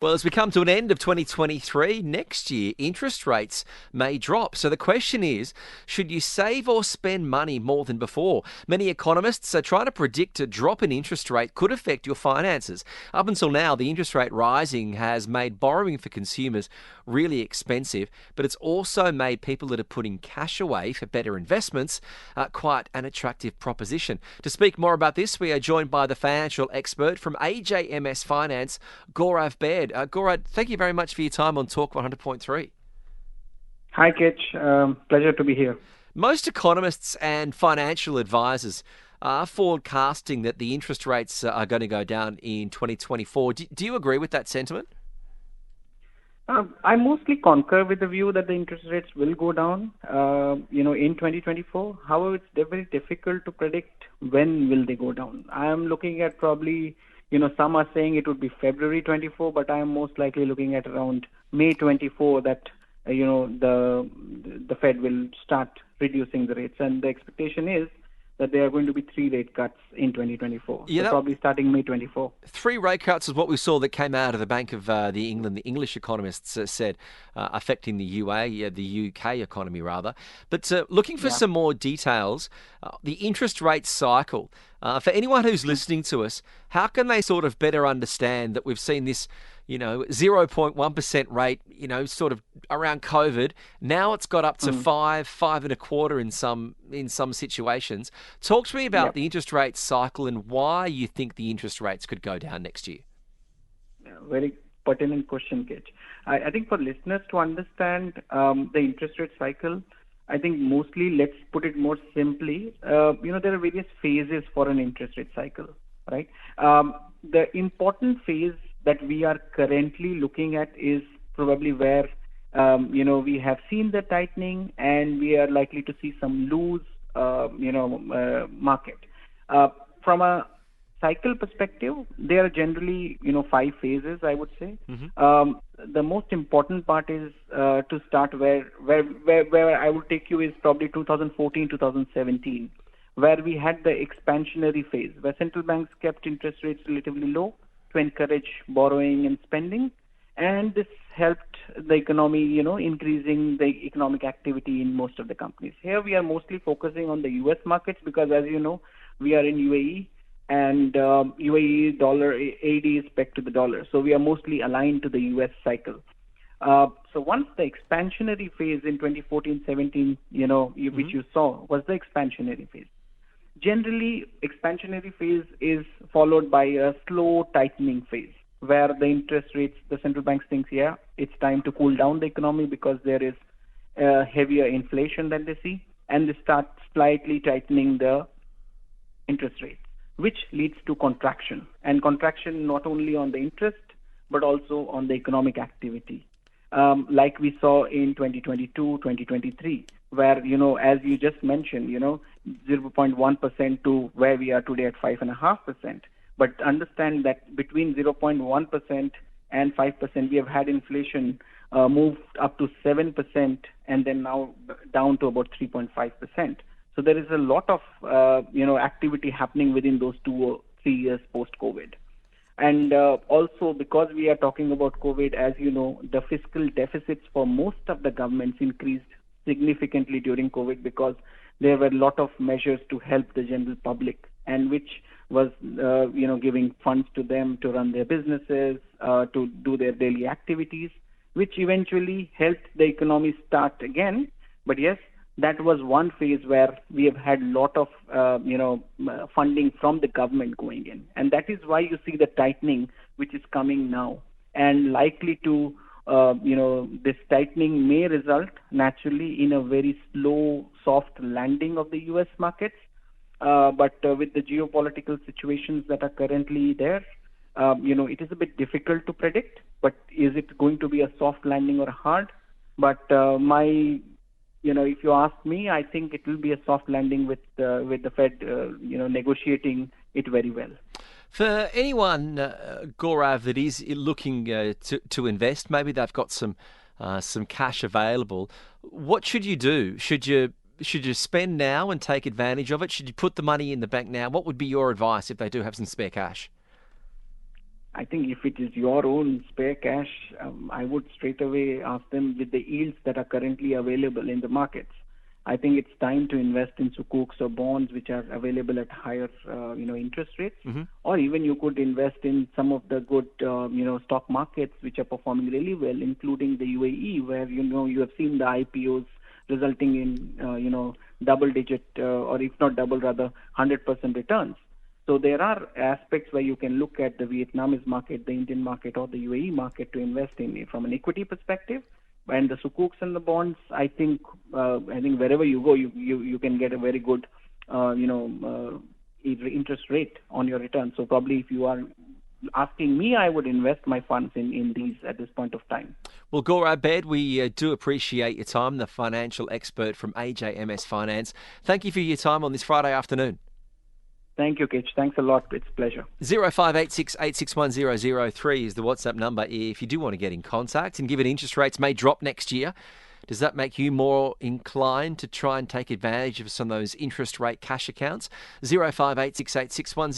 Well, as we come to an end of 2023, next year interest rates may drop. So the question is, should you save or spend money more than before? Many economists are trying to predict a drop in interest rate could affect your finances. Up until now, the interest rate rising has made borrowing for consumers really expensive, but it's also made people that are putting cash away for better investments quite an attractive proposition. To speak more about this, we are joined by the financial expert from AJMS Finance, Gaurav Baid. Gaurav, thank you very much for your time on Talk 100.3. Hi, Kitch. Pleasure to be here. Most economists and financial advisors are forecasting that the interest rates are going to go down in 2024. Do you agree with that sentiment? I mostly concur with the view that the interest rates will go down, in 2024. However, it's very difficult to predict when will they go down. I am looking at probably, some are saying it would be February 24, but I am most likely looking at around May 24 that, the Fed will start reducing the rates. And the expectation is that there are going to be 3 rate cuts in 2024. Yeah, so probably starting May 24. 3 rate cuts is what we saw that came out of the Bank of the English economists said, affecting the UK economy rather. But looking for some more details, the interest rate cycle. For anyone who's listening to us, how can they sort of better understand that we've seen this, 0.1% rate, sort of around COVID. Now it's got up to 5.25% in some situations. Talk to me about the interest rate cycle and why you think the interest rates could go down next year. Very pertinent question, Kitch. I think for listeners to understand the interest rate cycle, I think mostly, let's put it more simply, there are various phases for an interest rate cycle, right? The important phase that we are currently looking at is probably where, we have seen the tightening and we are likely to see some loose, market. From a cycle perspective, there are generally, 5 phases, I would say. The most important part is to start where I would take you is probably 2014, 2017, where we had the expansionary phase, where central banks kept interest rates relatively low to encourage borrowing and spending. And this helped the economy, increasing the economic activity in most of the companies. Here we are mostly focusing on the U.S. markets because, as you know, we are in UAE. And UAE dollar AD is pegged to the dollar. So we are mostly aligned to the US cycle. So once the expansionary phase in 2014-17, which you saw, was the expansionary phase. Generally, expansionary phase is followed by a slow tightening phase where the interest rates, the central banks think, it's time to cool down the economy because there is heavier inflation that they see. And they start slightly tightening the interest rates, which leads to contraction. And contraction not only on the interest, but also on the economic activity. Like we saw in 2022, 2023, where, as you just mentioned, 0.1% to where we are today at 5.5%. But understand that between 0.1% and 5%, we have had inflation moved up to 7% and then now down to about 3.5%. So there is a lot of, activity happening within those 2 or 3 years post-COVID. And also because we are talking about COVID, as you know, the fiscal deficits for most of the governments increased significantly during COVID because there were a lot of measures to help the general public and which was, giving funds to them to run their businesses, to do their daily activities, which eventually helped the economy start again. But yes, that was one phase where we have had a lot of, funding from the government going in. And that is why you see the tightening which is coming now and likely to, this tightening may result naturally in a very slow, soft landing of the U.S. markets. But with the geopolitical situations that are currently there, it is a bit difficult to predict. But is it going to be a soft landing or a hard? But if you ask me, I think it will be a soft landing with the Fed, negotiating it very well. For anyone, Gaurav, that is looking to invest, maybe they've got some cash available. What should you do? Should you spend now and take advantage of it? Should you put the money in the bank now? What would be your advice if they do have some spare cash? I think if it is your own spare cash, I would straight away ask them with the yields that are currently available in the markets. I think it's time to invest in sukuks or bonds which are available at higher, interest rates. Or even you could invest in some of the good, stock markets which are performing really well, including the UAE, where you have seen the IPOs resulting in, double-digit or if not double, rather 100% returns. So there are aspects where you can look at the Vietnamese market, the Indian market, or the UAE market to invest in from an equity perspective. And the sukuks and the bonds, I think wherever you go, you can get a very good, interest rate on your return. So probably if you are asking me, I would invest my funds in these at this point of time. Well, Gaurav Baid, we do appreciate your time, the financial expert from AJMS Finance. Thank you for your time on this Friday afternoon. Thank you, Kitch. Thanks a lot. It's a pleasure. 0586 861 003 is the WhatsApp number if you do want to get in contact. And given interest rates may drop next year, does that make you more inclined to try and take advantage of some of those interest rate cash accounts? 0586 861